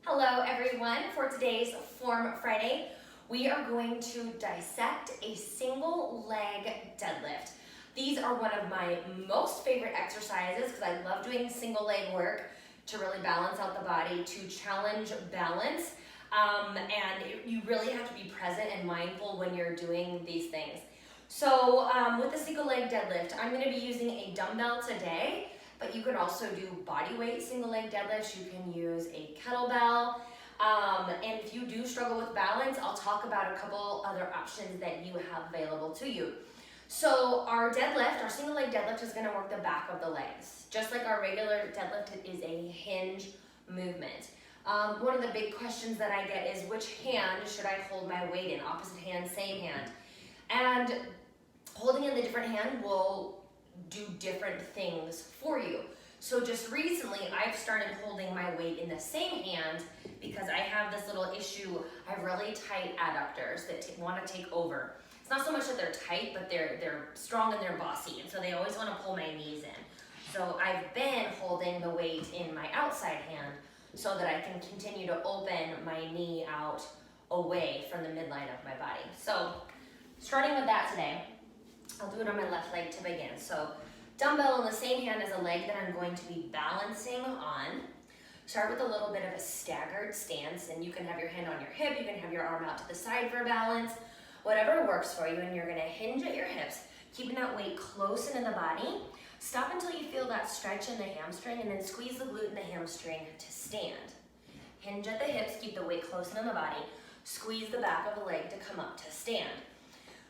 Hello everyone. For today's Form Friday, we are going to dissect a single leg deadlift. These are one of my most favorite exercises because I love doing single leg work to really balance out the body, to challenge balance, you really have to be present and mindful when you're doing these things. So with the single leg deadlift, I'm going to be using a dumbbell today. But you can also do body weight single leg deadlifts. You can use a kettlebell. And if you do struggle with balance, I'll talk about a couple other options that you have available to you. So our deadlift, our single leg deadlift is going to work the back of the legs. Just like our regular deadlift, it is a hinge movement. One of the big questions that I get is which hand should I hold my weight in? Opposite hand, same hand. And holding in the different hand will do different things for you. So just recently I've started holding my weight in the same hand because I have this little issue. I have really tight adductors that want to take over. It's not so much that they're tight, but they're strong and they're bossy, and so they always want to pull my knees in. So I've been holding the weight in my outside hand so that I can continue to open my knee out away from the midline of my body. So starting with that today, I'll do it on my left leg to begin. So dumbbell in the same hand as a leg that I'm going to be balancing on. Start with a little bit of a staggered stance, and you can have your hand on your hip, you can have your arm out to the side for balance, whatever works for you, and you're gonna hinge at your hips, keeping that weight close into the body. Stop until you feel that stretch in the hamstring, and then squeeze the glute in the hamstring to stand. Hinge at the hips, keep the weight close into the body, squeeze the back of the leg to come up to stand.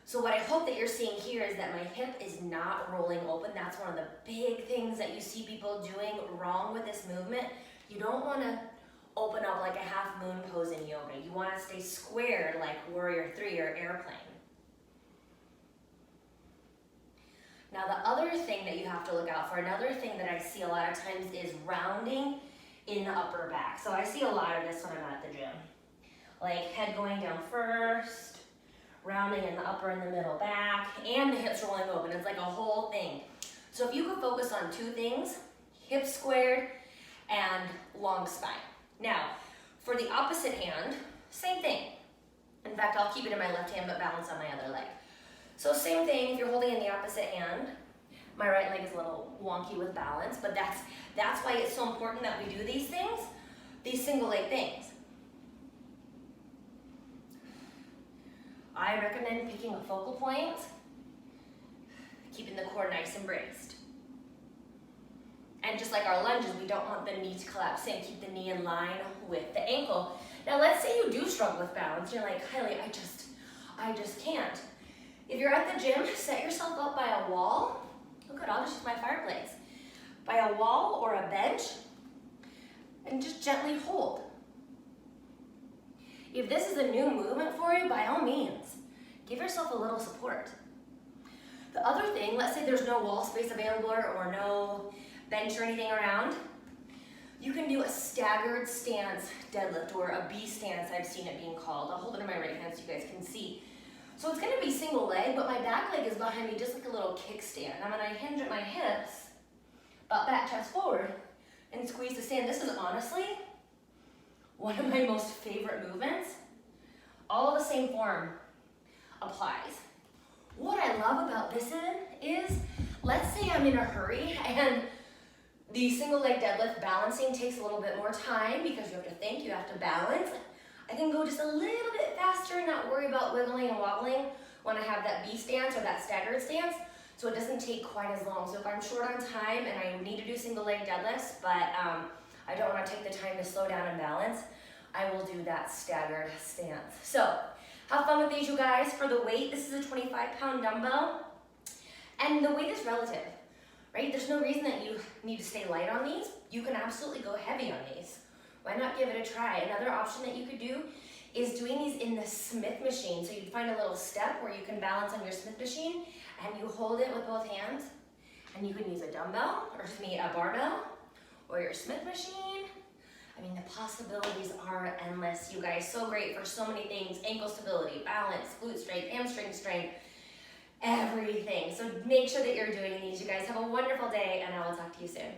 So what I hope that you're seeing here is that my hip is not rolling open. That's one of the big things that you see people doing wrong with this movement. You don't want to open up like a half moon pose in yoga. You want to stay squared like Warrior 3 or airplane. Now the other thing that you have to look out for, another thing that I see a lot of times is rounding in the upper back. So I see a lot of this when I'm at the gym. Like head going down first, rounding in the upper and the middle back, and the hips rolling open. It's like a whole thing. So if you could focus on two things, hips squared and long spine. Now, for the opposite hand, same thing. In fact, I'll keep it in my left hand but balance on my other leg. So same thing, if you're holding in the opposite hand, my right leg is a little wonky with balance, but that's why it's so important that we do these things, these single leg things. I recommend picking a focal point, keeping the core nice and braced. And just like our lunges, we don't want the knee to collapse in. Keep the knee in line with the ankle. Now let's say you do struggle with balance. You're like, Kylie, I just can't. If you're at the gym, set yourself up by a wall. Oh good, I'll just use my fireplace. By a wall or a bench, and just gently hold. If this is a new movement for you, by all means, give yourself a little support. The other thing, let's say there's no wall space available or no bench or anything around, you can do a staggered stance deadlift, or a B stance, I've seen it being called. I'll hold it in my right hand so you guys can see. So it's gonna be single leg, but my back leg is behind me just like a little kickstand. I'm gonna hinge at my hips, butt back, chest forward, and squeeze the stand. This is honestly one of my most favorite movements. All of the same form applies. What I love about this is, let's say I'm in a hurry and the single leg deadlift balancing takes a little bit more time because you have to think, you have to balance. I can go just a little bit faster and not worry about wiggling and wobbling when I have that B stance or that staggered stance, so it doesn't take quite as long. So if I'm short on time and I need to do single leg deadlifts, but I don't want to take the time to slow down and balance, I will do that staggered stance. So have fun with these, you guys. For the weight, this is a 25-pound dumbbell, and the weight is relative, right? There's no reason that you need to stay light on these. You can absolutely go heavy on these. Why not give it a try? Another option that you could do is doing these in the Smith machine. So you'd find a little step where you can balance on your Smith machine, and you hold it with both hands, and you can use a dumbbell, or a barbell, or your Smith machine. I mean, the possibilities are endless, you guys. So great for so many things: ankle stability, balance, glute strength, hamstring strength, everything. So make sure that you're doing these, you guys. Have a wonderful day, and I will talk to you soon.